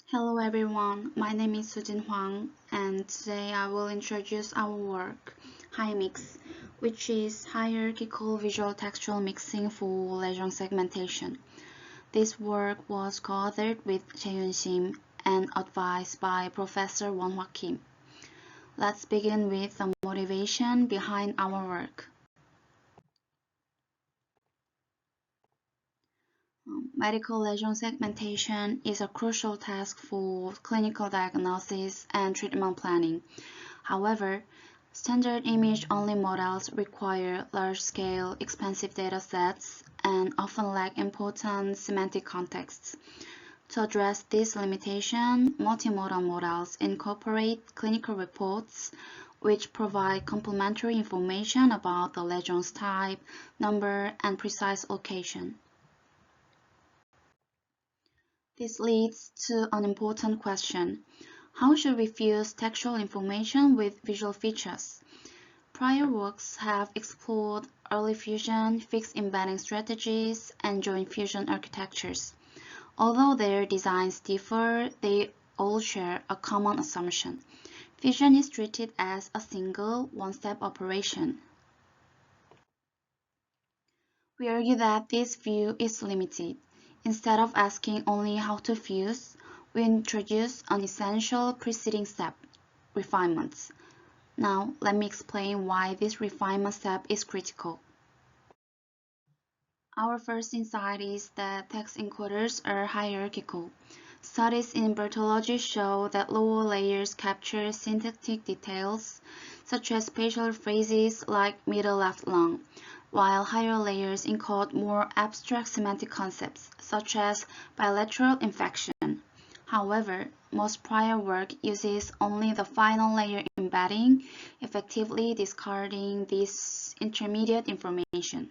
Hello everyone, my name is Sujin Huang, and today I will introduce our work, HiMix, which is Hierarchical Visual Textual Mixing for Lesion Segmentation. This work was co-authored with Jae-Yoon Shim and advised by Professor Won-Hwa Kim. Let's begin with the motivation behind our work. Medical lesion segmentation is a crucial task for clinical diagnosis and treatment planning. However, standard image-only models require large-scale, expensive data sets and often lack important semantic contexts. To address this limitation, multimodal models incorporate clinical reports which provide complementary information about the lesion's type, number, and precise location. This leads to an important question. How should we fuse textual information with visual features? Prior works have explored early fusion, fixed embedding strategies, and joint fusion architectures. Although their designs differ, they all share a common assumption. Fusion is treated as a single, one-step operation. We argue that this view is limited. Instead of asking only how to fuse, we introduce an essential preceding step, refinements. Now, let me explain why this refinement step is critical. Our first insight is that text encoders are hierarchical. Studies in Bertology show that lower layers capture syntactic details, such as spatial phrases like middle left lung, while higher layers encode more abstract semantic concepts, such as bilateral inflection. However, most prior work uses only the final layer embedding, effectively discarding this intermediate information.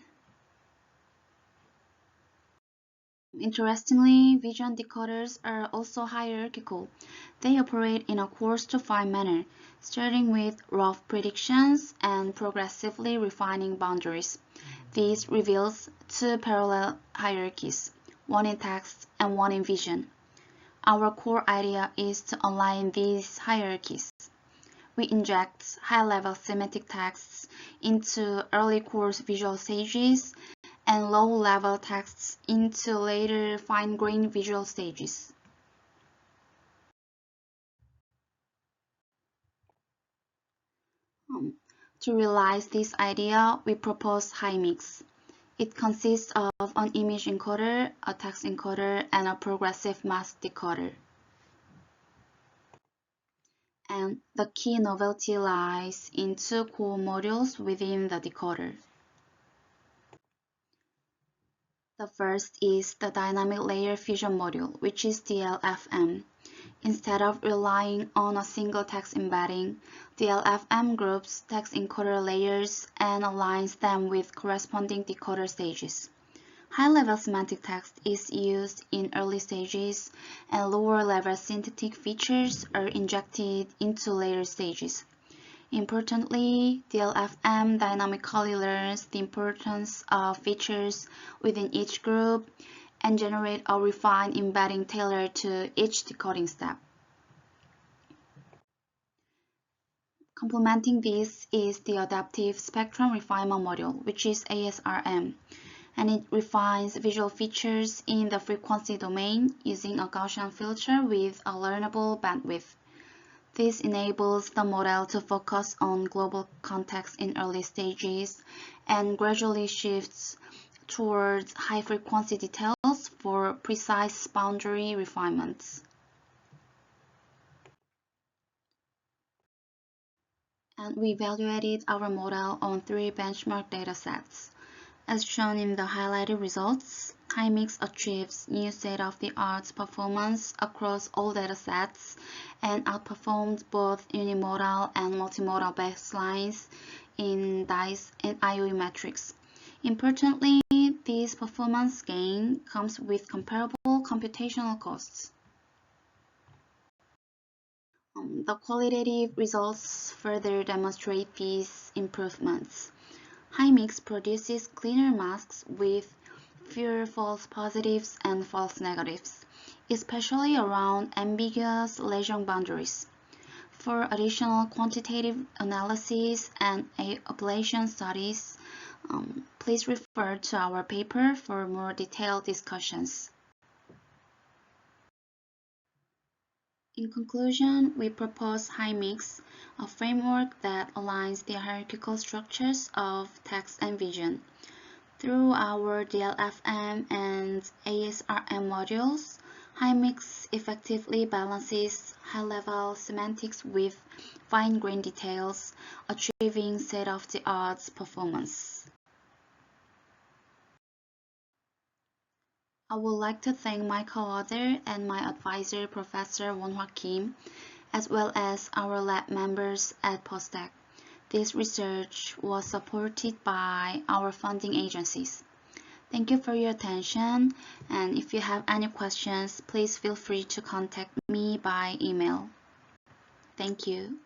Interestingly, vision decoders are also hierarchical. They operate in a coarse-to-fine manner, starting with rough predictions and progressively refining boundaries. This reveals two parallel hierarchies, one in text and one in vision. Our core idea is to align these hierarchies. We inject high-level semantic texts into early course visual stages and low-level texts into later fine-grained visual stages. To realize this idea, we propose HiMix. It consists of an image encoder, a text encoder, and a progressive mask decoder. And the key novelty lies in two core modules within the decoder. The first is the Dynamic Layer Fusion module, which is DLFM. Instead of relying on a single text embedding, DLFM groups text encoder layers and aligns them with corresponding decoder stages. High-level semantic text is used in early stages, and lower-level syntactic features are injected into later stages. Importantly, DLFM dynamically learns the importance of features within each group and generate a refined embedding tailored to each decoding step. Complementing this is the Adaptive Spectrum Refinement module, which is ASRM, and it refines visual features in the frequency domain using a Gaussian filter with a learnable bandwidth. This enables the model to focus on global context in early stages and gradually shifts towards high-frequency details for precise boundary refinements. And we evaluated our model on 3 benchmark datasets. As shown in the highlighted results, HiMix achieves new state-of-the-art performance across all datasets and outperformed both unimodal and multimodal baselines in DICE and IOE metrics. Importantly, this performance gain comes with comparable computational costs. The qualitative results further demonstrate these improvements. HiMix produces cleaner masks with fewer false positives and false negatives. especially around ambiguous lesion boundaries. For additional quantitative analysis and ablation studies, please refer to our paper for more detailed discussions. In conclusion, we propose HiMix, a framework that aligns the hierarchical structures of text and vision. Through our DLFM and ASRM modules, HiMix effectively balances high-level semantics with fine-grained details, achieving state-of-the-art performance. I would like to thank my co-author and my advisor, Professor Won-Hwa Kim, as well as our lab members at Postdoc. This research was supported by our funding agencies. Thank you for your attention, and if you have any questions, please feel free to contact me by email. Thank you.